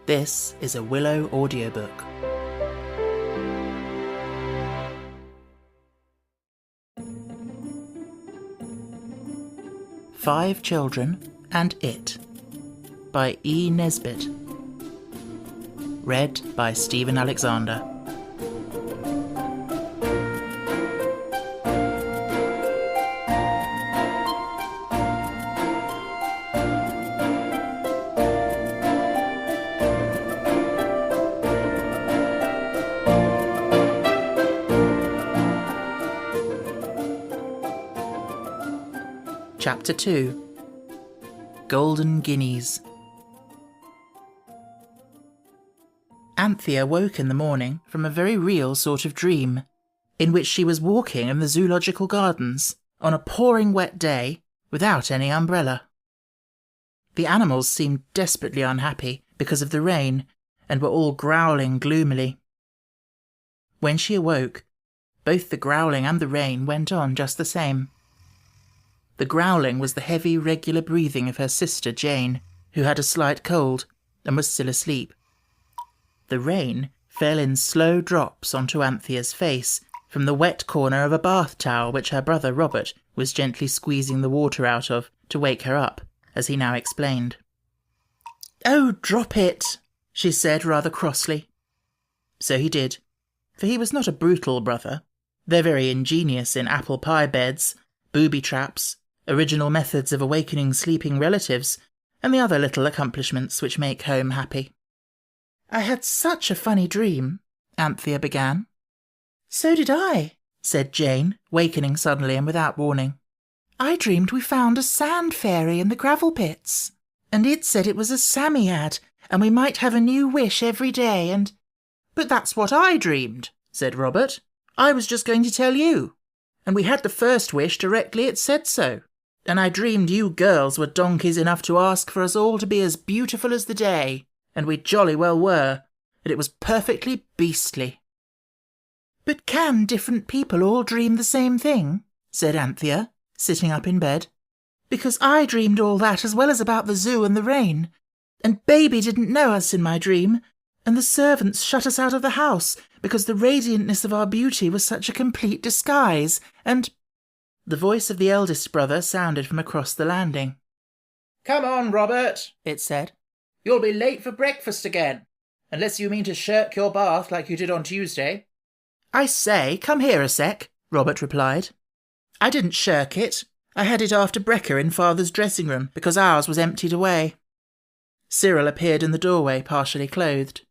This is a Willow audiobook. Five Children and It by E. Nesbit. Read by Stephen Alexander. Chapter 2. Golden Guineas. Anthea woke in the morning from a very real sort of dream, in which she was walking in the zoological gardens on a pouring wet day without any umbrella. The animals seemed desperately unhappy because of the rain and were all growling gloomily. When she awoke, both the growling and the rain went on just the same. The growling was the heavy, regular breathing of her sister Jane, who had a slight cold and was still asleep. The rain fell in slow drops onto Anthea's face from the wet corner of a bath towel which her brother Robert was gently squeezing the water out of to wake her up, as he now explained. "Oh, drop it," she said rather crossly. So he did, for he was not a brutal brother. They're very ingenious in apple pie beds, booby traps, original methods of awakening sleeping relatives, and the other little accomplishments which make home happy. "I had such a funny dream," Anthea began. "So did I," said Jane, wakening suddenly and without warning. "I dreamed we found a sand fairy in the gravel pits, and it said it was a Psammead, and we might have a new wish every day, and—" "But that's what I dreamed," said Robert. "I was just going to tell you. And we had the first wish directly it said so. And I dreamed you girls were donkeys enough to ask for us all to be as beautiful as the day, and we jolly well were, and it was perfectly beastly." "But can different people all dream the same thing?" said Anthea, sitting up in bed. "Because I dreamed all that as well as about the zoo and the rain, and Baby didn't know us in my dream, and the servants shut us out of the house because the radiantness of our beauty was such a complete disguise, and—" The voice of the eldest brother sounded from across the landing. "Come on, Robert," it said. "You'll be late for breakfast again, unless you mean to shirk your bath like you did on Tuesday." "I say, come here a sec," Robert replied. "I didn't shirk it. I had it after brekker in Father's dressing room, because ours was emptied away." Cyril appeared in the doorway, partially clothed.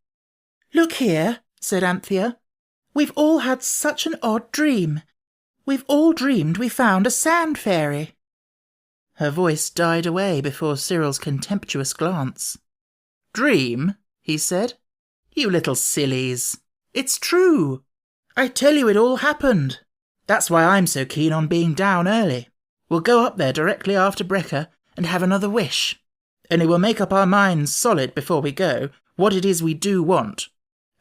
"Look here," said Anthea. "We've all had such an odd dream. We've all dreamed we found a sand fairy." Her voice died away before Cyril's contemptuous glance. "Dream?" he said. "You little sillies. It's true. I tell you it all happened. That's why I'm so keen on being down early. We'll go up there directly after brekker and have another wish. Only we'll make up our minds solid before we go what it is we do want.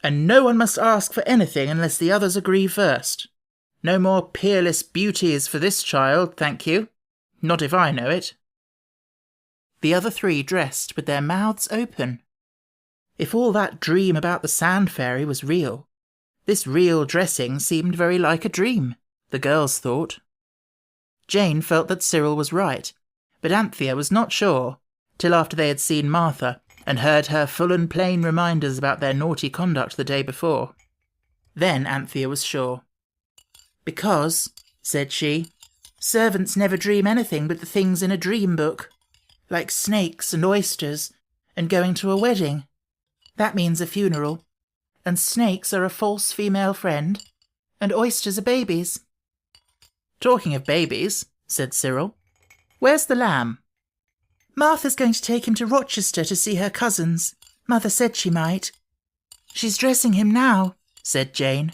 And no one must ask for anything unless the others agree first. No more peerless beauties for this child, thank you. Not if I know it." The other three dressed with their mouths open. If all that dream about the sand fairy was real, this real dressing seemed very like a dream, the girls thought. Jane felt that Cyril was right, but Anthea was not sure, till after they had seen Martha and heard her full and plain reminders about their naughty conduct the day before. Then Anthea was sure. "Because," said she, "servants never dream anything but the things in a dream book, like snakes and oysters and going to a wedding. That means a funeral, and snakes are a false female friend, and oysters are babies." "Talking of babies," said Cyril, "where's the lamb?" "Martha's going to take him to Rochester to see her cousins. Mother said she might." "She's dressing him now," said Jane,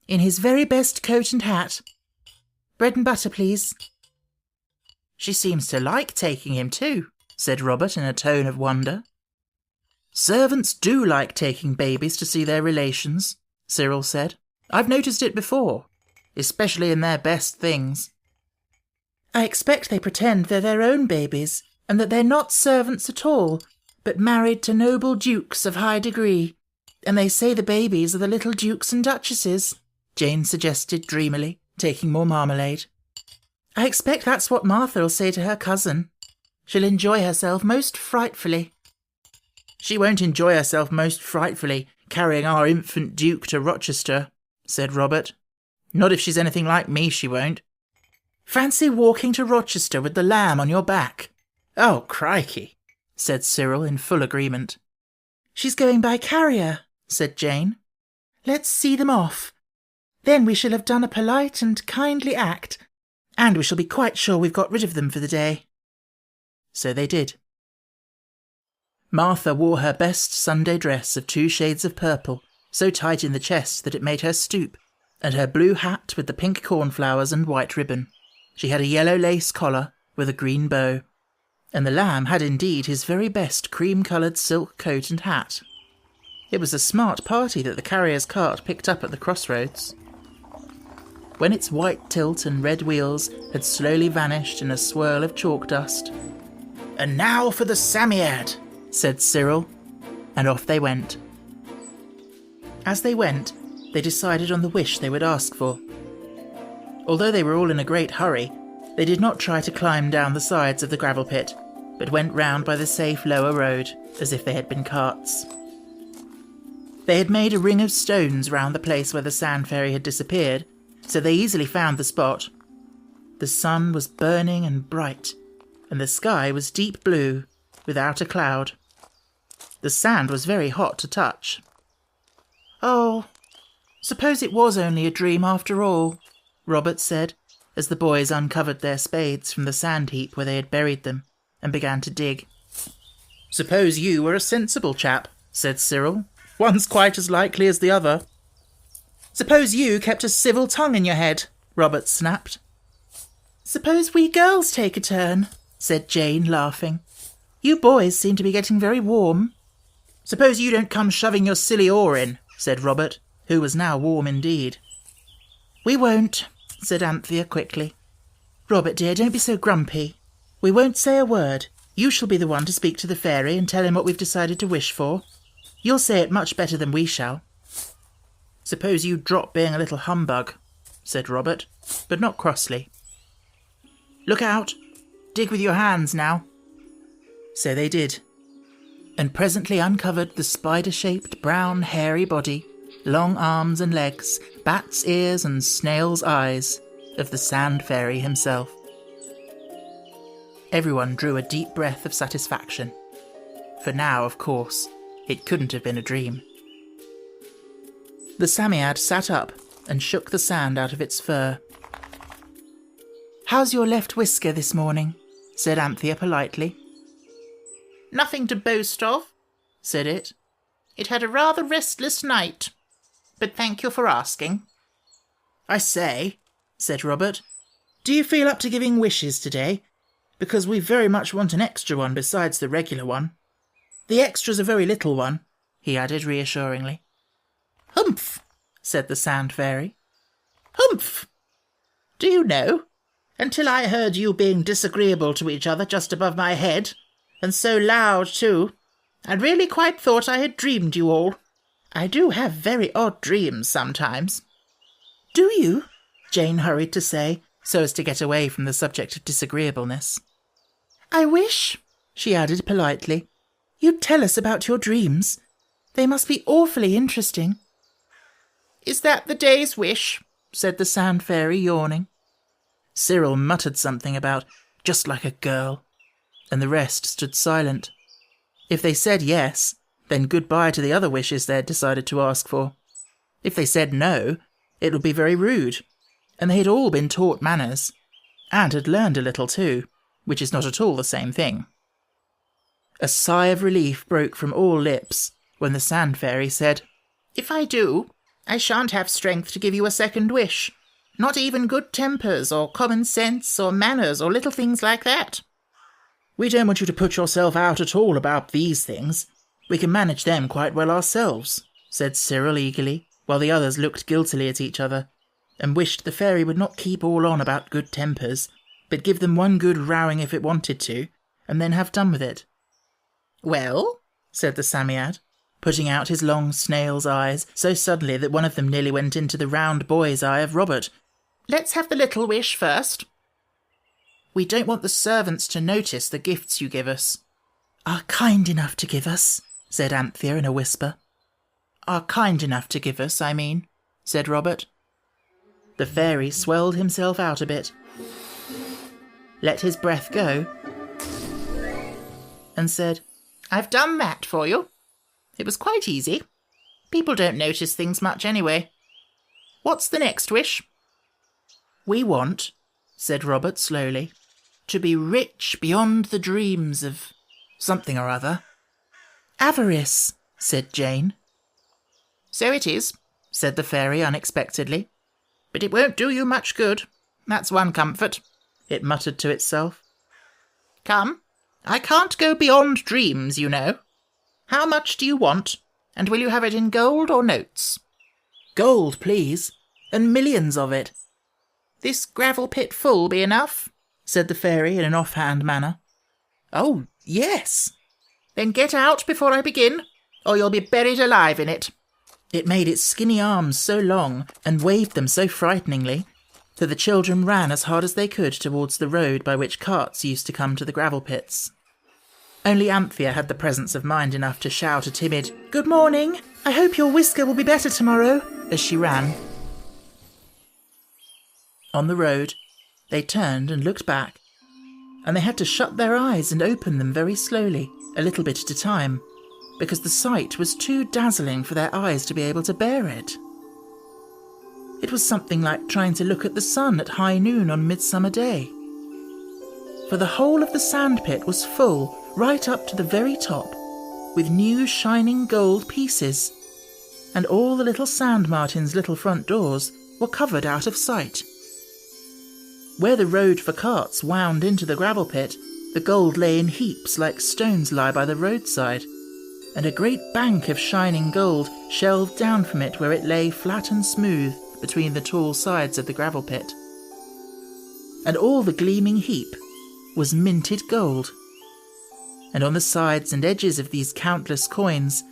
"in his very best coat and hat. Bread and butter, please." "She seems to like taking him too," said Robert in a tone of wonder. "Servants do like taking babies to see their relations," Cyril said. "I've noticed it before, especially in their best things." "I expect they pretend they're their own babies, and that they're not servants at all, but married to noble dukes of high degree, and they say the babies are the little dukes and duchesses," Jane suggested dreamily, taking more marmalade. "I expect that's what Martha'll say to her cousin. She'll enjoy herself most frightfully." "She won't enjoy herself most frightfully carrying our infant duke to Rochester," said Robert. "Not if she's anything like me, she won't." "Fancy walking to Rochester with the lamb on your back." "Oh, crikey," said Cyril in full agreement. "She's going by carrier," said Jane. "Let's see them off. Then we shall have done a polite and kindly act, and we shall be quite sure we've got rid of them for the day." So they did. Martha wore her best Sunday dress of 2 shades of purple, so tight in the chest that it made her stoop, and her blue hat with the pink cornflowers and white ribbon. She had a yellow lace collar with a green bow, and the lamb had indeed his very best cream-coloured silk coat and hat. It was a smart party that the carrier's cart picked up at the crossroads. When its white tilt and red wheels had slowly vanished in a swirl of chalk dust, "And now for the Psammead," said Cyril, and off they went. As they went, they decided on the wish they would ask for. Although they were all in a great hurry, they did not try to climb down the sides of the gravel pit, but went round by the safe lower road, as if they had been carts. They had made a ring of stones round the place where the sand fairy had disappeared, so they easily found the spot. The sun was burning and bright, and the sky was deep blue, without a cloud. The sand was very hot to touch. "Oh, suppose it was only a dream after all," Robert said, as the boys uncovered their spades from the sand heap where they had buried them, and began to dig. "Suppose you were a sensible chap," said Cyril. "One's quite as likely as the other." "Suppose you kept a civil tongue in your head," Robert snapped. "Suppose we girls take a turn," said Jane, laughing. "You boys seem to be getting very warm." "Suppose you don't come shoving your silly oar in," said Robert, who was now warm indeed. "We won't," said Anthea quickly. "Robert dear, don't be so grumpy. We won't say a word. You shall be the one to speak to the fairy and tell him what we've decided to wish for. You'll say it much better than we shall." "Suppose you drop being a little humbug," said Robert, but not crossly. "Look out! Dig with your hands now." So they did, and presently uncovered the spider-shaped, brown, hairy body, long arms and legs, bat's ears and snail's eyes of the sand fairy himself. Everyone drew a deep breath of satisfaction, for now, of course, it couldn't have been a dream. The Psammead sat up and shook the sand out of its fur. "How's your left whisker this morning?" said Anthea politely. "Nothing to boast of," said it. "It had a rather restless night, but thank you for asking." "I say," said Robert, "do you feel up to giving wishes today? Because we very much want an extra one besides the regular one. The extra's a very little one," he added reassuringly. "Humph," said the sand fairy. "Humph! Do you know, until I heard you being disagreeable to each other just above my head, and so loud too, I really quite thought I had dreamed you all. I do have very odd dreams sometimes." "Do you?" Jane hurried to say, so as to get away from the subject of disagreeableness. "I wish," she added politely, "you'd tell us about your dreams. They must be awfully interesting." "Is that the day's wish?" said the sand fairy, yawning. Cyril muttered something about "just like a girl," and the rest stood silent. If they said yes, then goodbye to the other wishes they had decided to ask for. If they said no, it would be very rude, and they had all been taught manners, and had learned a little too, which is not at all the same thing. A sigh of relief broke from all lips when the sand fairy said, "If I do, I shan't have strength to give you a second wish. Not even good tempers or common sense or manners or little things like that." "We don't want you to put yourself out at all about these things. We can manage them quite well ourselves," said Cyril eagerly, while the others looked guiltily at each other, and wished the fairy would not keep all on about good tempers, but give them one good rowing if it wanted to, and then have done with it. "Well?" said the Psammead, putting out his long snail's eyes so suddenly that one of them nearly went into the round boy's eye of Robert. "Let's have the little wish first." "We don't want the servants to notice the gifts you give us." "Are kind enough to give us," said Anthea in a whisper. "Are kind enough to give us, I mean," said Robert. The fairy swelled himself out a bit, let his breath go, and said, "I've done that for you. It was quite easy. People don't notice things much anyway. What's the next wish?" "We want," said Robert slowly, "to be rich beyond the dreams of something or other." "Avarice," said Jane. "So it is," said the fairy unexpectedly. "But it won't do you much good. That's one comfort," it muttered to itself. "Come, I can't go beyond dreams, you know. How much do you want, and will you have it in gold or notes?" "Gold, please, and millions of it." "This gravel pit full be enough?" said the fairy in an offhand manner. "Oh, yes." "Then get out before I begin, or you'll be buried alive in it." It made its skinny arms so long and waved them so frighteningly that the children ran as hard as they could towards the road by which carts used to come to the gravel pits. Only Anthea had the presence of mind enough to shout a timid, "Good morning! I hope your whisker will be better tomorrow," as she ran. On the road, they turned and looked back, and they had to shut their eyes and open them very slowly, a little bit at a time, because the sight was too dazzling for their eyes to be able to bear it. It was something like trying to look at the sun at high noon on Midsummer Day. For the whole of the sandpit was full, right up to the very top, with new shining gold pieces, and all the little sand martins' little front doors were covered out of sight. Where the road for carts wound into the gravel pit, the gold lay in heaps like stones lie by the roadside, and a great bank of shining gold shelved down from it where it lay flat and smooth between the tall sides of the gravel pit. And all the gleaming heap was minted gold. And on the sides and edges of these countless coins,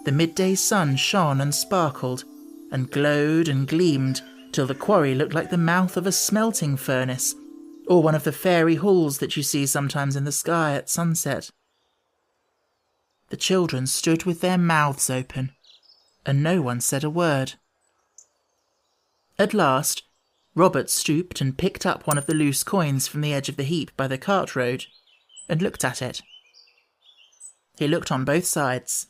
the midday sun shone and sparkled, and glowed and gleamed till the quarry looked like the mouth of a smelting furnace, or one of the fairy halls that you see sometimes in the sky at sunset. The children stood with their mouths open, and no one said a word. At last, Robert stooped and picked up one of the loose coins from the edge of the heap by the cart road, and looked at it. He looked on both sides.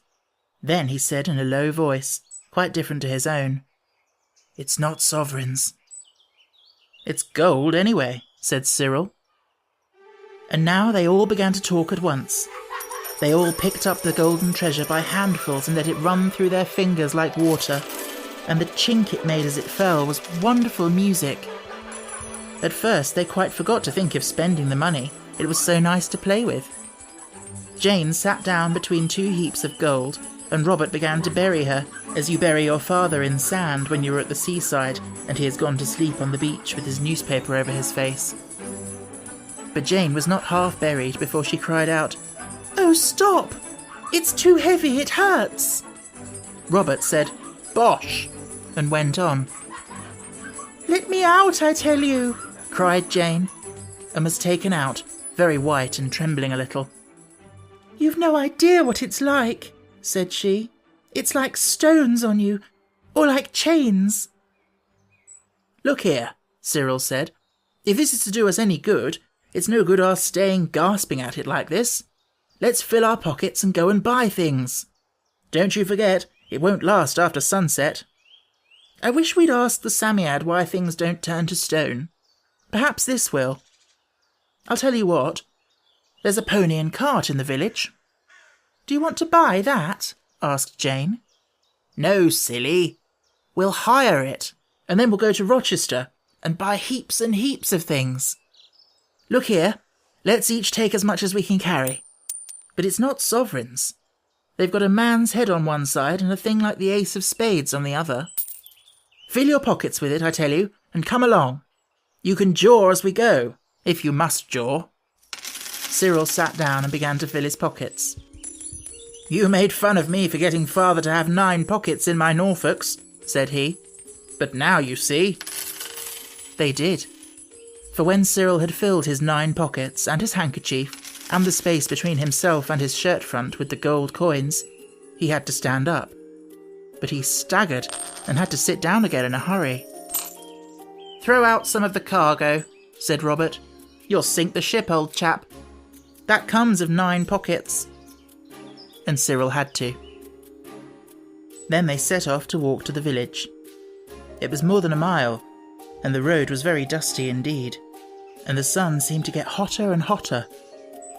Then he said in a low voice, quite different to his own, "It's not sovereigns." "It's gold anyway," said Cyril. And now they all began to talk at once. They all picked up the golden treasure by handfuls and let it run through their fingers like water, and the chink it made as it fell was wonderful music. At first they quite forgot to think of spending the money, it was so nice to play with. Jane sat down between two heaps of gold, and Robert began to bury her, as you bury your father in sand when you are at the seaside and he has gone to sleep on the beach with his newspaper over his face. But Jane was not half buried before she cried out, "Oh, stop! It's too heavy, it hurts!" Robert said, "Bosh!" and went on. "Let me out, I tell you!" cried Jane, and was taken out, very white and trembling a little. "You've no idea what it's like," said she. "It's like stones on you, or like chains." "Look here," Cyril said. "If this is to do us any good, it's no good our staying gasping at it like this. Let's fill our pockets and go and buy things. Don't you forget, it won't last after sunset. I wish we'd asked the Psammead why things don't turn to stone. Perhaps this will. I'll tell you what, there's a pony and cart in the village." "Do you want to buy that?" asked Jane. "No, silly. We'll hire it, and then we'll go to Rochester and buy heaps and heaps of things. Look here, let's each take as much as we can carry. But it's not sovereigns. They've got a man's head on one side and a thing like the ace of spades on the other. Fill your pockets with it, I tell you, and come along. You can jaw as we go, if you must jaw." Cyril sat down and began to fill his pockets. "You made fun of me for getting father to have 9 pockets in my Norfolks," said he. "But now you see." They did. For when Cyril had filled his 9 pockets and his handkerchief, and the space between himself and his shirt front with the gold coins, he had to stand up. But he staggered and had to sit down again in a hurry. "Throw out some of the cargo," said Robert. "You'll sink the ship, old chap. That comes of 9 pockets." And Cyril had to. Then they set off to walk to the village. It was more than a mile, and the road was very dusty indeed, and the sun seemed to get hotter and hotter,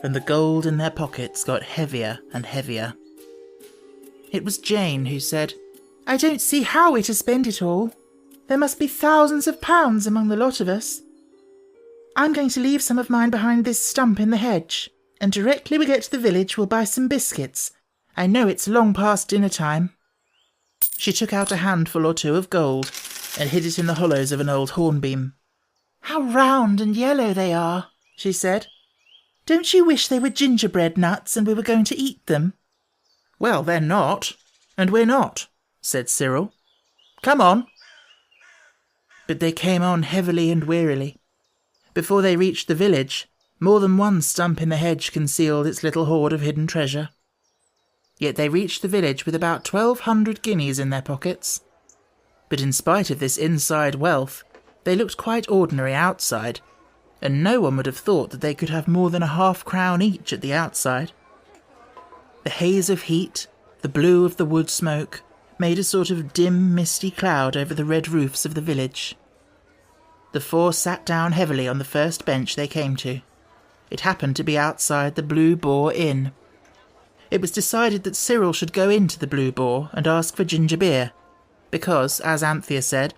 and the gold in their pockets got heavier and heavier. It was Jane who said, "I don't see how we're to spend it all. There must be thousands of pounds among the lot of us. I'm going to leave some of mine behind this stump in the hedge, and directly we get to the village we'll buy some biscuits. I know it's long past dinner time." She took out a handful or 2 of gold and hid it in the hollows of an old hornbeam. "How round and yellow they are," she said. "Don't you wish they were gingerbread nuts and we were going to eat them?" "Well, they're not, and we're not," said Cyril. "Come on." But they came on heavily and wearily. Before they reached the village, more than one stump in the hedge concealed its little hoard of hidden treasure. Yet they reached the village with about 1,200 guineas in their pockets. But in spite of this inside wealth, they looked quite ordinary outside, and no one would have thought that they could have more than a half-crown each at the outside. The haze of heat, the blue of the wood smoke, made a sort of dim, misty cloud over the red roofs of the village. The 4 sat down heavily on the first bench they came to. It happened to be outside the Blue Boar Inn. It was decided that Cyril should go into the Blue Boar and ask for ginger beer, because, as Anthea said,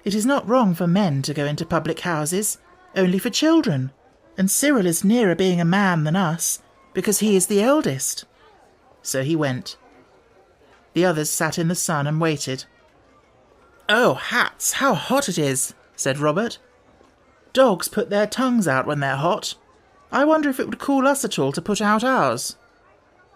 it is not wrong for men to go into public houses, only for children, and Cyril is nearer being a man than us, because he is the eldest. So he went. The others sat in the sun and waited. "Oh, hats, how hot it is," said Robert. "Dogs put their tongues out when they're hot. I wonder if it would cool us at all to put out ours."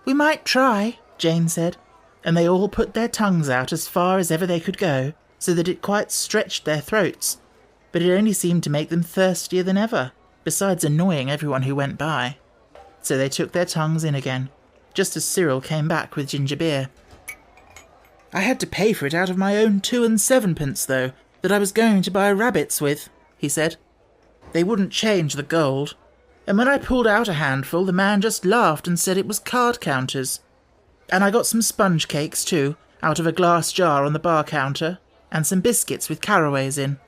"We might try," Jane said, and they all put their tongues out as far as ever they could go, so that it quite stretched their throats, but it only seemed to make them thirstier than ever, besides annoying everyone who went by. So they took their tongues in again, just as Cyril came back with ginger beer. "I had to pay for it out of my own 2 and 7pence, though, that I was going to buy rabbits with," he said. "They wouldn't change the gold, and when I pulled out a handful, the man just laughed and said it was card counters. And I got some sponge cakes, too, out of a glass jar on the bar counter, and some biscuits with caraways in."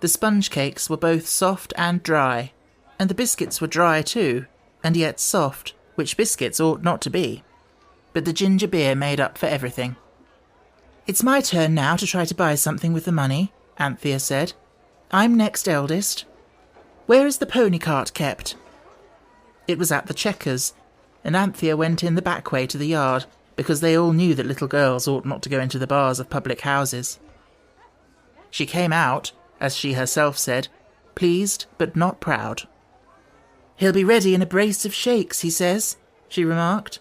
The sponge cakes were both soft and dry, and the biscuits were dry too, and yet soft, which biscuits ought not to be. But the ginger beer made up for everything. "It's my turn now to try to buy something with the money," Anthea said. "I'm next eldest. Where is the pony cart kept?" It was at the Chequers, and Anthea went in the back way to the yard, because they all knew that little girls ought not to go into the bars of public houses. She came out, as she herself said, pleased but not proud. "He'll be ready in a brace of shakes, he says," she remarked,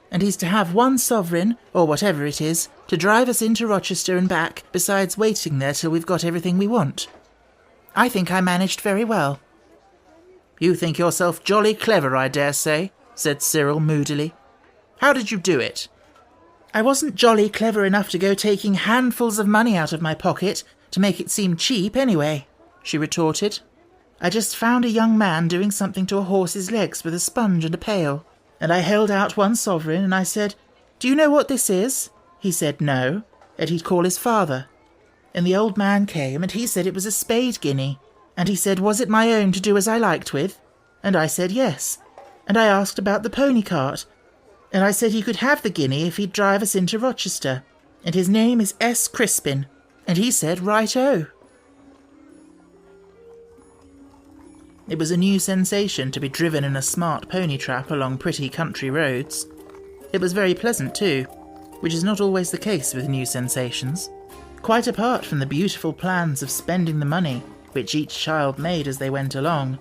"and he's to have 1 sovereign, or whatever it is, to drive us into Rochester and back, besides waiting there till we've got everything we want. I think I managed very well." "You think yourself jolly clever, I dare say," said Cyril moodily. "How did you do it?" "I wasn't jolly clever enough to go taking handfuls of money out of my pocket to make it seem cheap anyway," she retorted. "I just found a young man doing something to a horse's legs with a sponge and a pail, and I held out 1 sovereign and I said, 'Do you know what this is?' He said no, and he'd call his father. And the old man came and he said it was a spade guinea, and he said was it my own to do as I liked with? And I said yes, and I asked about the pony cart, and I said he could have the guinea if he'd drive us into Rochester, and his name is S. Crispin, and he said right-o." It was a new sensation to be driven in a smart pony trap along pretty country roads. It was very pleasant too, which is not always the case with new sensations, quite apart from the beautiful plans of spending the money which each child made as they went along,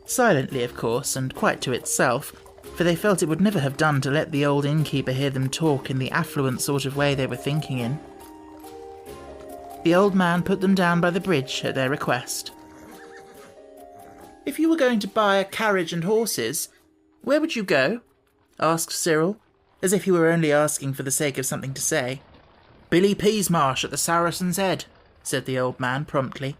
silently of course and quite to itself, for they felt it would never have done to let the old innkeeper hear them talk in the affluent sort of way they were thinking in. The old man put them down by the bridge at their request. "If you were going to buy a carriage and horses, where would you go?" asked Cyril, as if he were only asking for the sake of something to say. "Billy Peasmarsh at the Saracen's Head," said the old man promptly.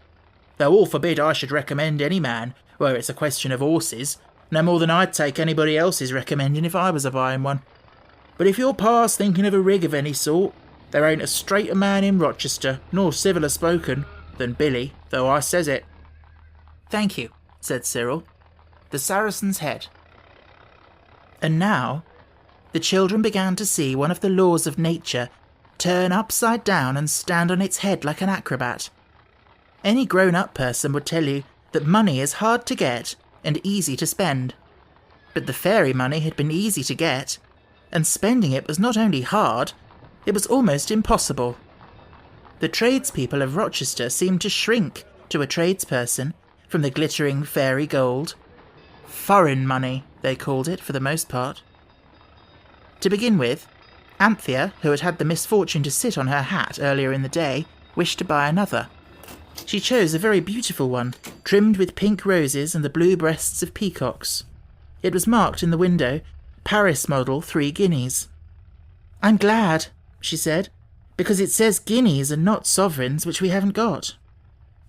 "Though all forbid I should recommend any man, where it's a question of horses, no more than I'd take anybody else's recommending if I was a-buying one. But if your pa's thinking of a rig of any sort, there ain't a straighter man in Rochester, nor civiller spoken, than Billy, though I says it." "Thank you," said Cyril. "The Saracen's Head." And now the children began to see one of the laws of nature turn upside down and stand on its head like an acrobat. Any grown-up person would tell you that money is hard to get and easy to spend. But the fairy money had been easy to get, and spending it was not only hard, it was almost impossible. The tradespeople of Rochester seemed to shrink to a tradesperson from the glittering fairy gold. Foreign money, they called it for the most part. To begin with, Anthea, who had had the misfortune to sit on her hat earlier in the day, wished to buy another. She chose a very beautiful one, trimmed with pink roses and the blue breasts of peacocks. It was marked in the window, "Paris model, 3 guineas." "I'm glad," she said, "because it says guineas and not sovereigns, which we haven't got."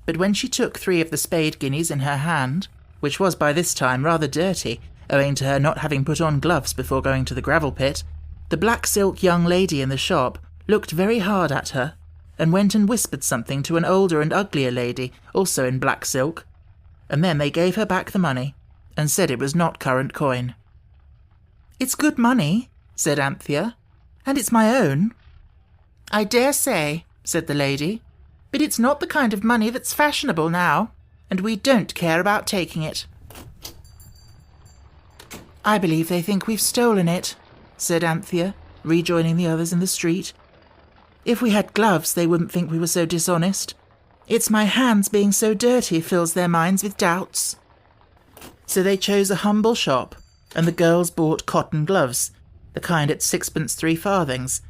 But when she took 3 of the spade guineas in her hand, which was by this time rather dirty, owing to her not having put on gloves before going to the gravel pit, the black silk young lady in the shop looked very hard at her, and went and whispered something to an older and uglier lady, also in black silk, and then they gave her back the money, and said it was not current coin. "It's good money," said Anthea, "and it's my own." "I dare say," said the lady, "but it's not the kind of money that's fashionable now, and we don't care about taking it." "I believe they think we've stolen it," said Anthea, rejoining the others in the street. "If we had gloves, they wouldn't think we were so dishonest. It's my hands being so dirty fills their minds with doubts." So they chose a humble shop, and the girls bought cotton gloves, the kind at 6 3 farthings.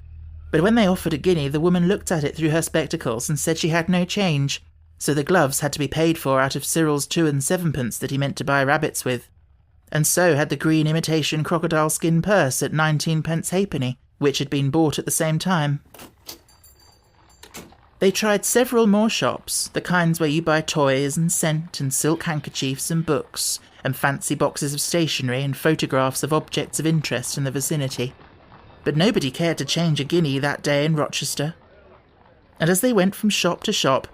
But when they offered a guinea, the woman looked at it through her spectacles and said she had no change, so the gloves had to be paid for out of Cyril's 2 7 that he meant to buy rabbits with. And so had the green imitation crocodile skin purse at 19 halfpenny, which had been bought at the same time. They tried several more shops, the kinds where you buy toys and scent and silk handkerchiefs and books and fancy boxes of stationery and photographs of objects of interest in the vicinity. But nobody cared to change a guinea that day in Rochester. And as they went from shop to shop,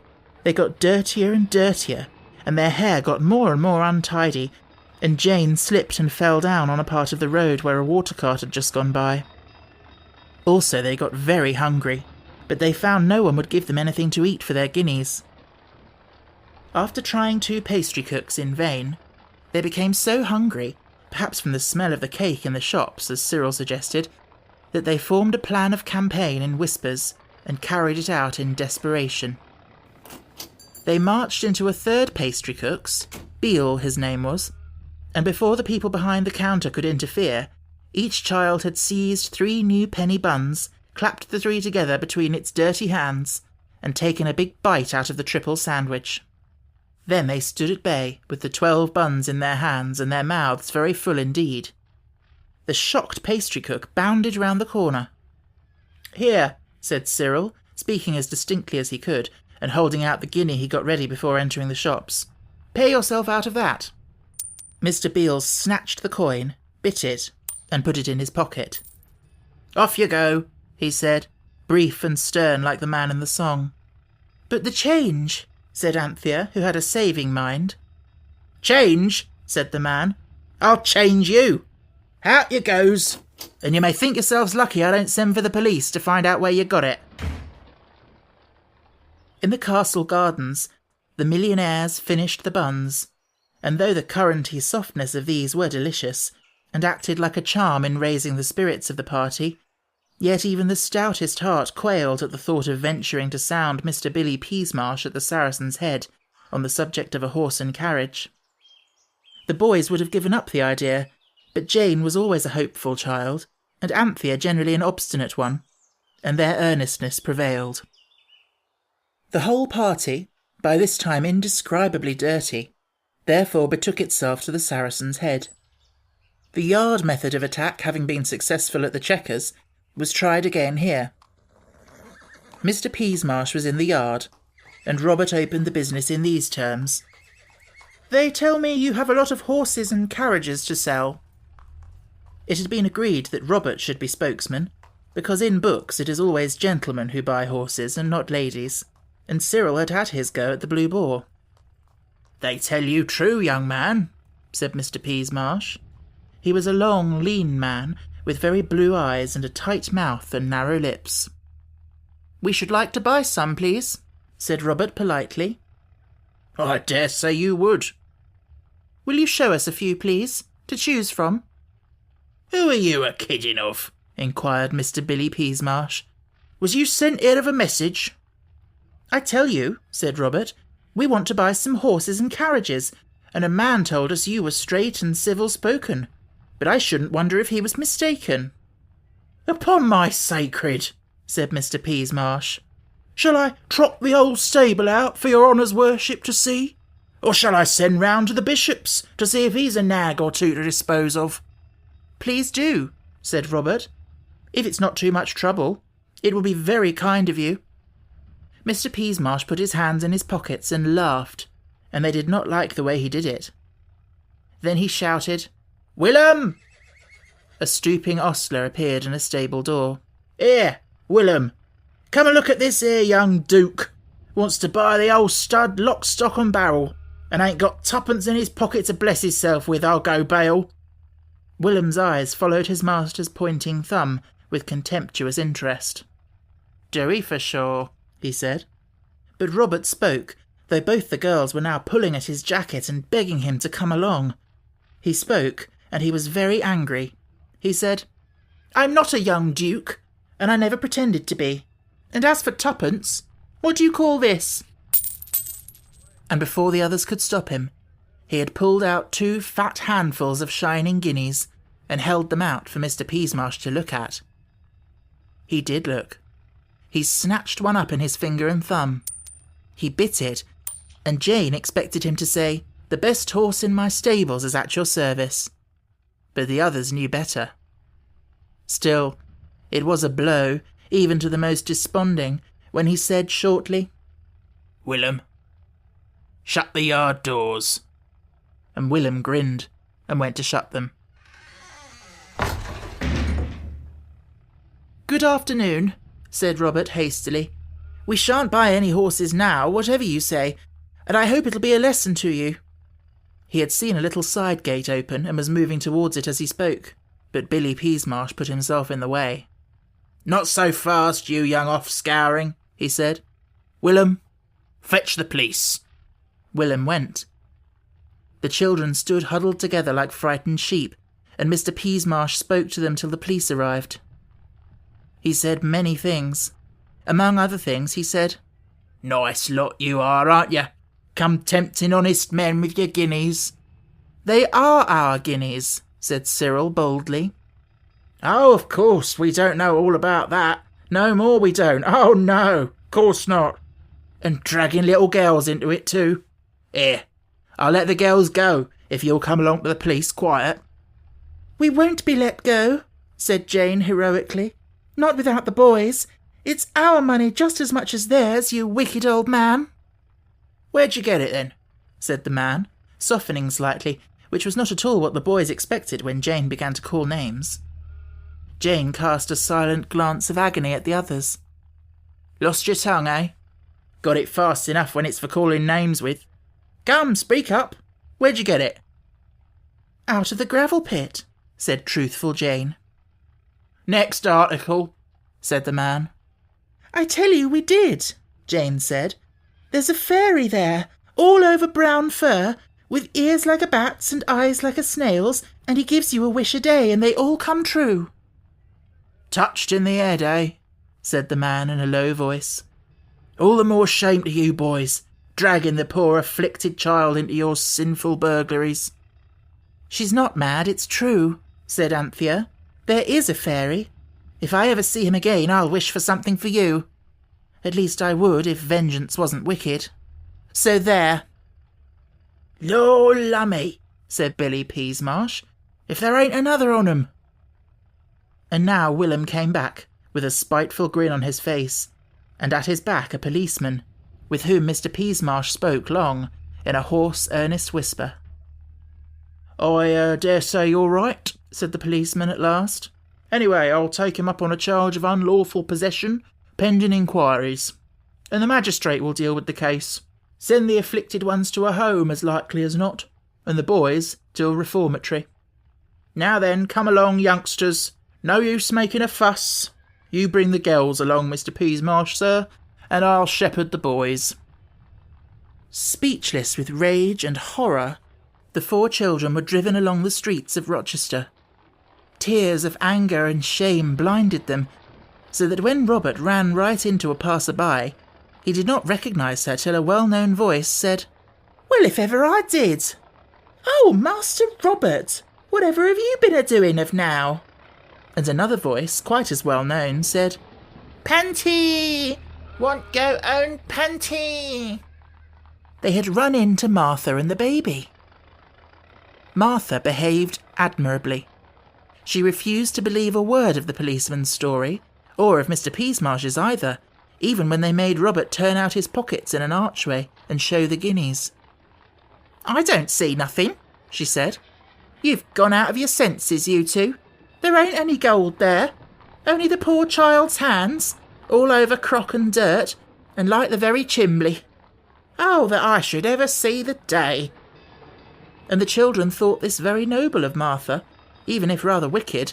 they got dirtier and dirtier, and their hair got more and more untidy, and Jane slipped and fell down on a part of the road where a water cart had just gone by. Also they got very hungry, but they found no one would give them anything to eat for their guineas. After trying 2 pastry cooks in vain, they became so hungry, perhaps from the smell of the cake in the shops, as Cyril suggested, that they formed a plan of campaign in whispers and carried it out in desperation. They marched into a 3rd pastry cook's, Beale his name was, and before the people behind the counter could interfere, each child had seized 3 new penny buns, clapped the 3 together between its dirty hands, and taken a big bite out of the triple sandwich. Then they stood at bay, with the 12 buns in their hands and their mouths very full indeed. The shocked pastry cook bounded round the corner. "Here," said Cyril, speaking as distinctly as he could, and holding out the guinea he got ready before entering the shops. "Pay yourself out of that." Mr. Beale snatched the coin, bit it, and put it in his pocket. "Off you go," he said, brief and stern like the man in the song. "But the change," said Anthea, who had a saving mind. "Change," said the man. "I'll change you. Out you goes, and you may think yourselves lucky I don't send for the police to find out where you got it." In the castle gardens, the millionaires finished the buns, and though the curranty softness of these were delicious, and acted like a charm in raising the spirits of the party, yet even the stoutest heart quailed at the thought of venturing to sound Mr. Billy Peasmarsh at the Saracen's Head on the subject of a horse and carriage. The boys would have given up the idea, but Jane was always a hopeful child, and Anthea generally an obstinate one, and their earnestness prevailed. The whole party, by this time indescribably dirty, therefore betook itself to the Saracen's Head. The yard method of attack having been successful at the Chequers, was tried again here. Mr. Peasmarsh was in the yard, and Robert opened the business in these terms. "They tell me you have a lot of horses and carriages to sell." It had been agreed that Robert should be spokesman, because in books it is always gentlemen who buy horses and not ladies, and Cyril had had his go at the Blue Boar. "They tell you true, young man," said Mr. Peasmarsh. He was a long, lean man, with very blue eyes and a tight mouth and narrow lips. "We should like to buy some, please," said Robert politely. "I dare say you would." "Will you show us a few, please, to choose from?" "Who are you a-kidding of?" inquired Mr. Billy Peasmarsh. "Was you sent here of a message?" "I tell you," said Robert, "we want to buy some horses and carriages, and a man told us you were straight and civil-spoken, but I shouldn't wonder if he was mistaken." "Upon my sacred," said Mr. Peasmarsh, "shall I trot the old stable out for your honour's worship to see? Or shall I send round to the bishop's to see if he's a nag or two to dispose of?" "Please do," said Robert. "If it's not too much trouble, it will be very kind of you." Mr. Peasmarsh put his hands in his pockets and laughed, and they did not like the way he did it. Then he shouted, "Willum!" A stooping ostler appeared in a stable door. "Here, Willum, come and look at this here young duke. Wants to buy the old stud lock, stock and barrel, and ain't got twopence in his pocket to bless hisself with, I'll go bail." Willum's eyes followed his master's pointing thumb with contemptuous interest. "Do he for sure?" he said. But Robert spoke, though both the girls were now pulling at his jacket and begging him to come along. He spoke, and he was very angry. He said, "I'm not a young duke, and I never pretended to be. And as for twopence, what do you call this?" And before the others could stop him, he had pulled out 2 fat handfuls of shining guineas and held them out for Mr. Peasmarsh to look at. He did look. He snatched one up in his finger and thumb. He bit it, and Jane expected him to say, "The best horse in my stables is at your service." But the others knew better. Still, it was a blow, even to the most desponding, when he said shortly, "Willum, shut the yard doors." And Willum grinned and went to shut them. "Good afternoon," said Robert hastily. "We shan't buy any horses now, whatever you say, and I hope it'll be a lesson to you." He had seen a little side gate open and was moving towards it as he spoke, but Billy Peasmarsh put himself in the way. "Not so fast, you young off-scouring," he said. "Willum, fetch the police." Willum went. The children stood huddled together like frightened sheep, and Mr. Peasmarsh spoke to them till the police arrived. He said many things. Among other things, he said, "Nice lot you are, aren't you? Come tempting honest men with your guineas." "They are our guineas," said Cyril boldly. "Oh, of course, we don't know all about that. No more we don't. Oh, no, course not. And dragging little girls into it too. Here, I'll let the girls go if you'll come along to the police quiet." "We won't be let go," said Jane heroically. "Not without the boys. It's our money just as much as theirs, you wicked old man." "Where'd you get it then?" said the man, softening slightly, which was not at all what the boys expected when Jane began to call names. Jane cast a silent glance of agony at the others. "Lost your tongue, eh? Got it fast enough when it's for calling names with. Come, speak up. Where'd you get it?" "Out of the gravel pit," said truthful Jane. "Next article," said the man. "I tell you we did," Jane said. "There's a fairy there, all over brown fur, with ears like a bat's and eyes like a snail's, and he gives you a wish a day and they all come true." "Touched in the head, eh?" said the man in a low voice. "All the more shame to you boys, dragging the poor afflicted child into your sinful burglaries." "She's not mad, it's true," said Anthea. "There is a fairy. If I ever see him again, I'll wish for something for you. At least I would if vengeance wasn't wicked. So there." "Lor' lummy," said Billy Peasmarsh, "if there ain't another on 'em." And now Willem came back, with a spiteful grin on his face, and at his back a policeman, with whom Mr. Peasmarsh spoke long, in a hoarse, earnest whisper. "I dare say you're right," said the policeman at last. "Anyway, I'll take him up on a charge of unlawful possession, pending inquiries. And the magistrate will deal with the case. Send the afflicted ones to a home, as likely as not, and the boys to a reformatory. Now then, come along, youngsters. No use making a fuss. You bring the girls along, Mr. Peasmarsh, sir, and I'll shepherd the boys." Speechless with rage and horror, the 4 children were driven along the streets of Rochester. Tears of anger and shame blinded them, so that when Robert ran right into a passer-by, he did not recognise her till a well-known voice said, "Well, if ever I did! Oh, Master Robert, whatever have you been a-doing of now?" And another voice, quite as well-known, said, "Panty! Want go own panty!" They had run into Martha and the baby. Martha behaved admirably. She refused to believe a word of the policeman's story, or of Mr. Peasmarsh's either, even when they made Robert turn out his pockets in an archway and show the guineas. "I don't see nothing," she said. "You've gone out of your senses, you two. There ain't any gold there, only the poor child's hands, all over crock and dirt, and like the very chimbley. Oh, that I should ever see the day!" And the children thought this very noble of Martha, even if rather wicked,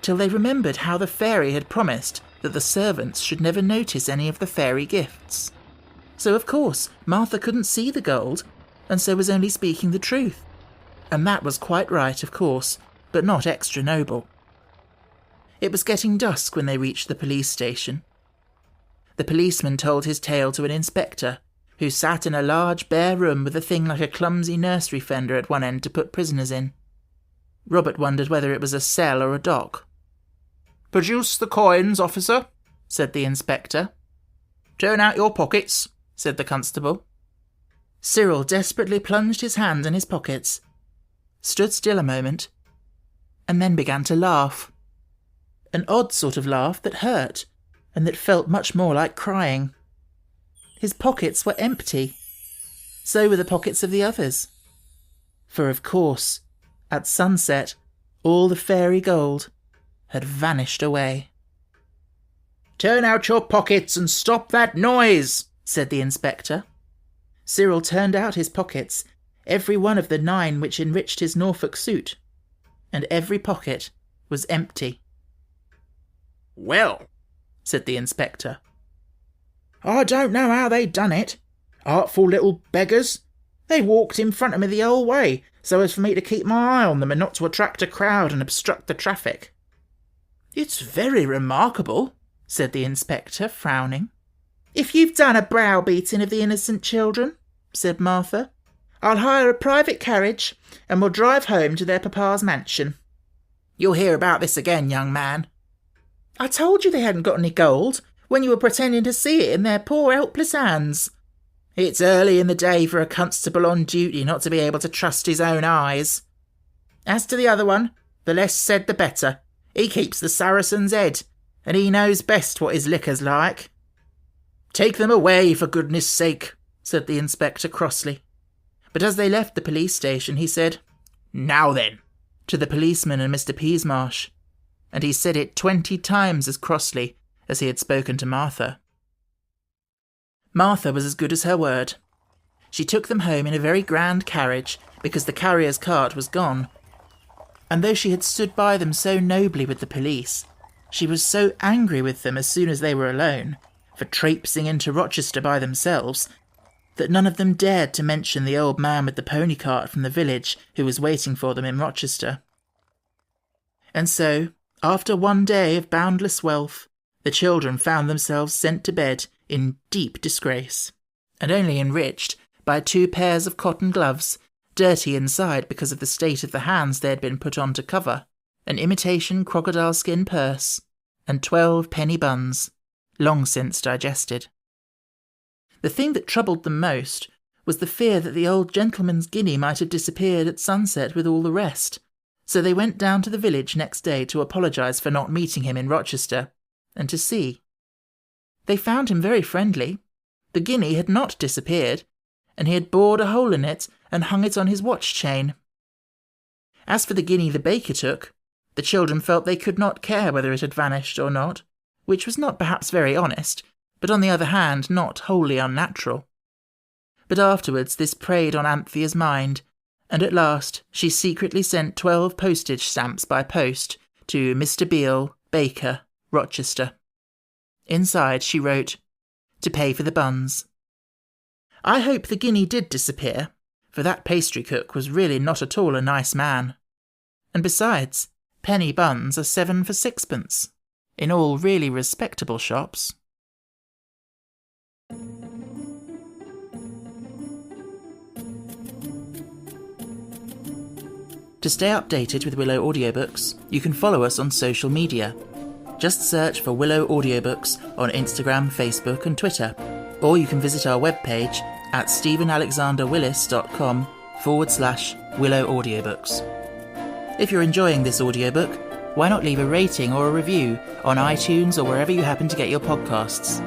till they remembered how the fairy had promised that the servants should never notice any of the fairy gifts. So, of course, Martha couldn't see the gold, and so was only speaking the truth. And that was quite right, of course, but not extra noble. It was getting dusk when they reached the police station. The policeman told his tale to an inspector, who sat in a large bare room with a thing like a clumsy nursery fender at one end to put prisoners in. Robert wondered whether it was a cell or a dock. "Produce the coins, officer," said the inspector. "Turn out your pockets," said the constable. Cyril desperately plunged his hands in his pockets, stood still a moment, and then began to laugh. An odd sort of laugh that hurt, and that felt much more like crying. His pockets were empty. So were the pockets of the others. For, of course, at sunset, all the fairy gold had vanished away. "Turn out your pockets and stop that noise," said the inspector. Cyril turned out his pockets, every one of the 9 which enriched his Norfolk suit, and every pocket was empty. "Well," said the inspector, "I don't know how they done it. Artful little beggars. They walked in front of me the whole way, so as for me to keep my eye on them and not to attract a crowd and obstruct the traffic." "It's very remarkable," said the inspector, frowning. "If you've done a browbeating of the innocent children," said Martha, "I'll hire a private carriage and we'll drive home to their papa's mansion." "You'll hear about this again, young man." "I told you they hadn't got any gold when you were pretending to see it in their poor helpless hands. It's early in the day for a constable on duty not to be able to trust his own eyes. As to the other one, the less said the better. He keeps the Saracen's Head, and he knows best what his liquor's like." "Take them away, for goodness sake," said the inspector crossly. But as they left the police station, he said, "Now then," to the policeman and Mr. Peasmarsh, and he said it 20 times as crossly as he had spoken to Martha. Martha was as good as her word. She took them home in a very grand carriage, because the carrier's cart was gone. And though she had stood by them so nobly with the police, she was so angry with them as soon as they were alone, for traipsing into Rochester by themselves, that none of them dared to mention the old man with the pony cart from the village who was waiting for them in Rochester. And so, after one day of boundless wealth, the children found themselves sent to bed in deep disgrace, and only enriched by 2 pairs of cotton gloves, dirty inside because of the state of the hands they had been put on to cover, an imitation crocodile skin purse, and 12 penny buns, long since digested. The thing that troubled them most was the fear that the old gentleman's guinea might have disappeared at sunset with all the rest, so they went down to the village next day to apologise for not meeting him in Rochester, and to see. They found him very friendly. The guinea had not disappeared, and he had bored a hole in it and hung it on his watch chain. As for the guinea the baker took, the children felt they could not care whether it had vanished or not, which was not perhaps very honest, but on the other hand not wholly unnatural. But afterwards this preyed on Anthea's mind, and at last she secretly sent 12 postage stamps by post to Mr. Beale, Baker, Rochester. Inside she wrote, "To pay for the buns." I hope the guinea did disappear, for that pastry cook was really not at all a nice man. And besides, penny buns are 7 for 6pence, in all really respectable shops. To stay updated with Willow Audiobooks, you can follow us on social media. Just search for Willow Audiobooks on Instagram, Facebook and Twitter, or you can visit our webpage at stephenalexanderwillis.com/Willow Audiobooks. If you're enjoying this audiobook, why not leave a rating or a review on iTunes or wherever you happen to get your podcasts?